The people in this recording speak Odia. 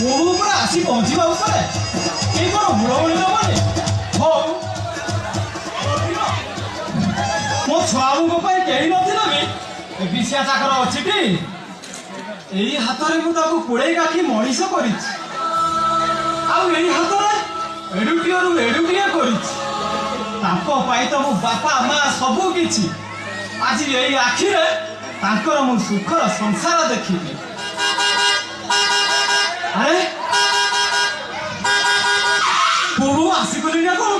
ବୋହୂ ପୁରା ଆସି ପହଞ୍ଚିବା ଉପରେ ଏଇ କ'ଣ ହୁଳହୁଳି ଦେବନି? ହଉ ମୋ ଛୁଆଙ୍କ ପାଇଁ କେହି ନଥିଲେ ବି ବିଶିଆ ଚାକର ଅଛି କି? ଏଇ ହାତରେ ମୁଁ ତାକୁ କୋଳେଇ କାଖି ମଣିଷ କରିଛି, ଆଉ ଏଇ ହାତରେ ଏଡୁଟିଏରୁ ଏଡୁଟିଏ କରିଛି। ତାଙ୍କ ପାଇଁ ତ ମୋ ବାପା ମା ସବୁ କିଛି। ଆଜି ଏଇ ଆଖିରେ ତାଙ୍କର ମୁଁ ସୁଖର ସଂସାର ଦେଖିବି। ଆରେ ବୋହୂ ଆସିଗଲି ନା କଣ?